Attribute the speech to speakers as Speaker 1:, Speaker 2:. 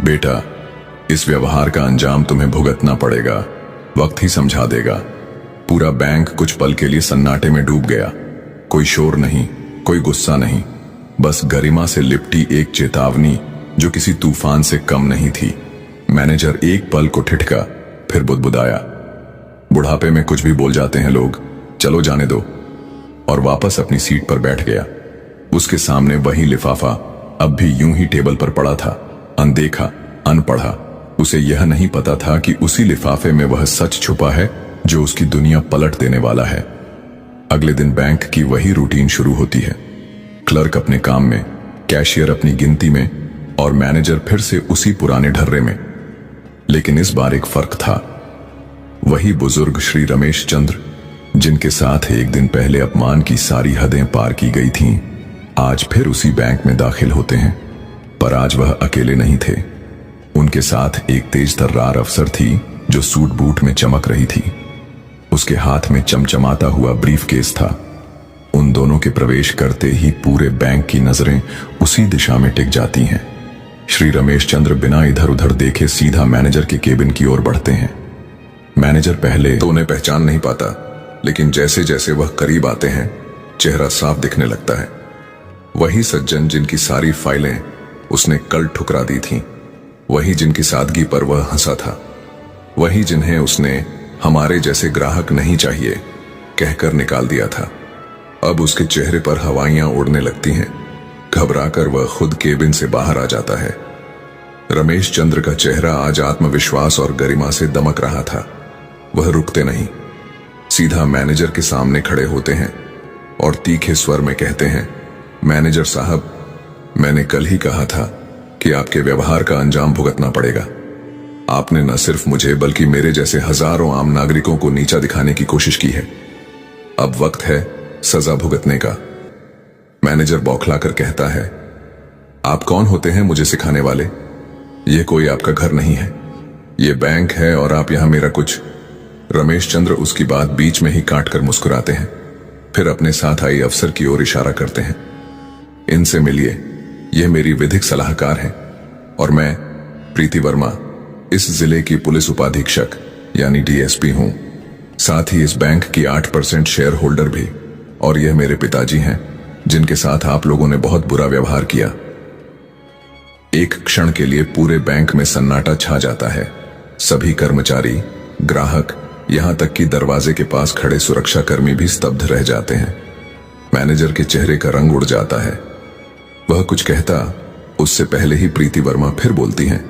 Speaker 1: बेटा, इस व्यवहार का अंजाम तुम्हें भुगतना पड़ेगा, वक्त ही समझा देगा। पूरा बैंक कुछ पल के लिए सन्नाटे में डूब गया। कोई शोर नहीं, कोई गुस्सा नहीं, बस गरिमा से लिपटी एक चेतावनी जो किसी तूफान से कम नहीं थी। मैनेजर एक पल को ठिठका, फिर बुदबुदाया, बुढ़ापे में कुछ भी बोल जाते हैं लोग, चलो जाने दो, और वापस अपनी सीट पर बैठ गया। उसके सामने वही लिफाफा अब भी यूं ही टेबल पर पड़ा था, अनदेखा, अनपढ़ा। उसे यह नहीं पता था कि उसी लिफाफे में वह सच छुपा है जो उसकी दुनिया पलट देने वाला है। अगले दिन बैंक की वही रूटीन शुरू होती है। क्लर्क अपने काम में, कैशियर अपनी गिनती में, और मैनेजर फिर से उसी पुराने ढर्रे में। लेकिन इस बार एक फर्क था। वही बुजुर्ग श्री रमेश चंद्र, जिनके साथ एक दिन पहले अपमान की सारी हदें पार की गई थीं, आज फिर उसी बैंक में दाखिल होते हैं। पर आज वह अकेले नहीं थे। उनके साथ एक तेज तर्रार अफसर थी जो सूट बूट में चमक रही थी। उसके हाथ में चमचमाता हुआ ब्रीफकेस था। उन दोनों के प्रवेश करते ही पूरे बैंक की नजरें उसी दिशा में टिक जाती हैं। श्री रमेश चंद्र बिना इधर उधर देखे सीधा मैनेजर के केबिन की ओर बढ़ते हैं। मैनेजर पहले तो उन्हें पहचान नहीं पाता, लेकिन जैसे जैसे वह करीब आते हैं, चेहरा साफ दिखने लगता है। वही सज्जन जिनकी सारी फाइलें उसने कल ठुकरा दी थीं, वही जिनकी सादगी पर वह हंसा था, वही जिन्हें उसने हमारे जैसे ग्राहक नहीं चाहिए कहकर निकाल दिया था। अब उसके चेहरे पर हवाइयां उड़ने लगती हैं। घबराकर वह खुद केबिन से बाहर आ जाता है। रमेश चंद्र का चेहरा आज आत्मविश्वास और गरिमा से दमक रहा था। वह रुकते नहीं, सीधा मैनेजर के सामने खड़े होते हैं और तीखे स्वर में कहते हैं, मैनेजर साहब, मैंने कल ही कहा था कि आपके व्यवहार का अंजाम भुगतना पड़ेगा। आपने न सिर्फ मुझे बल्कि मेरे जैसे हजारों आम नागरिकों को नीचा दिखाने की कोशिश की है। अब वक्त है सजा भुगतने का। मैनेजर बौखलाकर कहता है, आप कौन होते हैं मुझे सिखाने वाले? यह कोई आपका घर नहीं है, यह बैंक है और आप यहां मेरा कुछ। रमेश चंद्र उसकी बात बीच में ही काट कर मुस्कुराते हैं, फिर अपने साथ आई अफसर की ओर इशारा करते हैं, इनसे मिलिए, यह मेरी विधिक सलाहकार हैं और मैं प्रीति वर्मा, इस जिले की पुलिस उपाधीक्षक यानी डीएसपी हूं। साथ ही इस बैंक की 8% शेयर होल्डर भी, और यह मेरे पिताजी हैं जिनके साथ आप लोगों ने बहुत बुरा व्यवहार किया। एक क्षण के लिए पूरे बैंक में सन्नाटा छा जाता है। सभी कर्मचारी, ग्राहक, यहां तक कि दरवाजे के पास खड़े सुरक्षाकर्मी भी स्तब्ध रह जाते हैं। मैनेजर के चेहरे का रंग उड़ जाता है। वह कुछ कहता, उससे पहले ही प्रीति वर्मा फिर बोलती हैं,